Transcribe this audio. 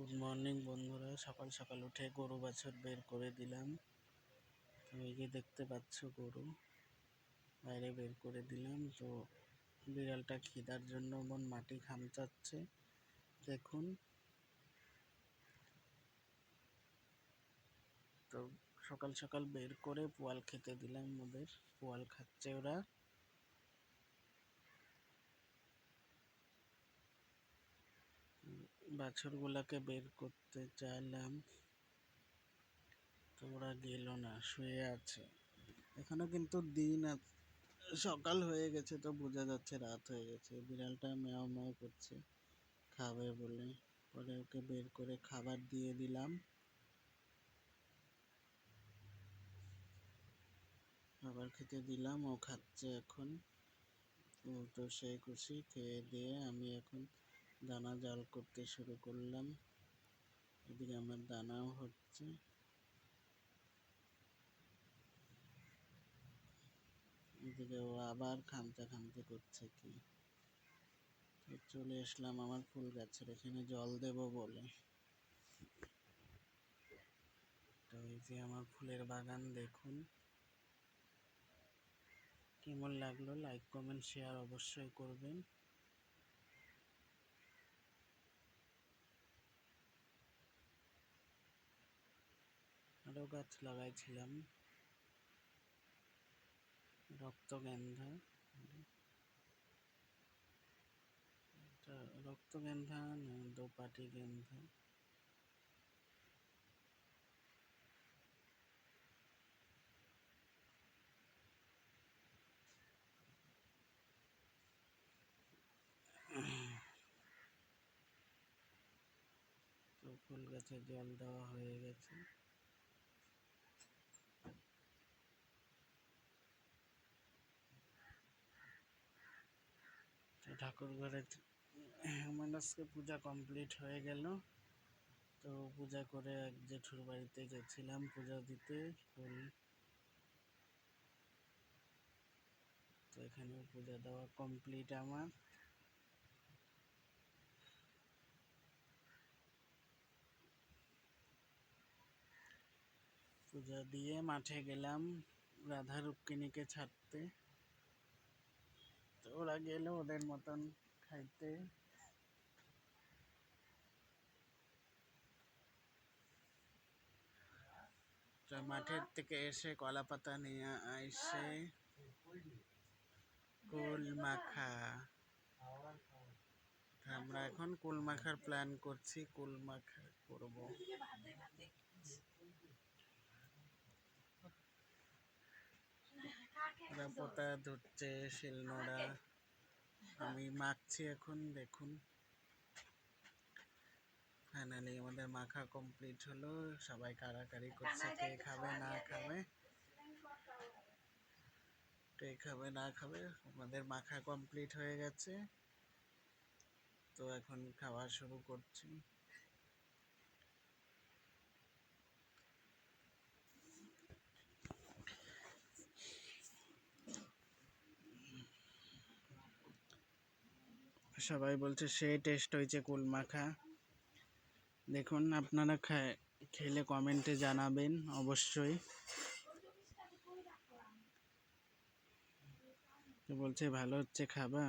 Good morning বন্ধুরা, সকাল সকাল উঠে গরু বাছুর বের করে দিলাম। তো এই যে দেখতে পাচ্ছ গরু বাইরে বের করে দিলাম। তো বিড়ালটা খিদার জন্য মন মাটি খামচাচ্ছে, দেখুন। তো সকাল সকাল বের করে পোয়াল খেতে দিলাম, ওদের পোয়াল খাচ্ছে ওরা। বাছুরগুলাকে বের করতে চাইলাম, তো ওরা গেল না, শুয়ে আছে। এখানে কিন্তু দিন সকাল হয়ে গেছে, তো বোঝা যাচ্ছে রাত হয়ে গেছে। বিড়ালটা ম্যাও ম্যাও করছে খাবে বলে, পরে ওকে বের করে খাবার দিয়ে দিলাম। খাবার খেতে দিলাম, ও খাচ্ছে এখন। ও তো সেই খুশি। খেয়ে দিয়ে আমি এখন দানা জাল করতে শুরু করলাম। এদিকে আমার দানাও হচ্ছে। এদিকে ও আবার খামচা খামচি করছে কি। চলে আসলাম আমার ফুল গাছের এখানে জল দেব বলে। তো এই যে আমার ফুলের বাগান দেখুন। কেমন লাগলো লাইক কমেন্ট শেয়ার অবশ্যই করবেন। আরও গাছ লাগাইছিলাম, রক্তগন্ধা। রক্তগন্ধা না, দোপাটি গন্ধা। তো ফুল গাছে জল দেওয়া হয়ে গেছে। তো ঠাকুর ঘরে আজকে পূজা কমপ্লিট হয়ে গেল। তো পূজা করে এক জেঠুর বাড়িতে গেছিলাম পূজা দিতে ফুল। তো এখানেও পূজা দেওয়া কমপ্লিট আমার। পূজা দিয়ে মাঠে গেলাম রাধা রুক্মিণীকে ছাড়তে। তো ওরা গেল ওদের মতন খাইতে। তো মাঠের থেকে এসে কলা পাতা নিয়ে এসে কুল মাখা। আমরা এখন কুল মাখার প্ল্যান করছি, কুল মাখা করবো। ওরা পোতা ধরছে শিলনোড়া, আমি মাখছি এখন, দেখুন। ফাইনালি আমাদের মাখা কমপ্লিট হলো। সবাই কাড়াকাড়ি করছে কে খাবে না খাবে, কে খাবে না খাবে। আমাদের মাখা কমপ্লিট হয়ে গেছে। তো এখন খাওয়া শুরু করছি। সবাই বলছে সেই টেস্ট হয়েছে কুল মাখা। দেখুন আপনারা খেলে কমেন্টে জানাবেন অবশ্যই। তো বলছে ভালো হচ্ছে, খাবা?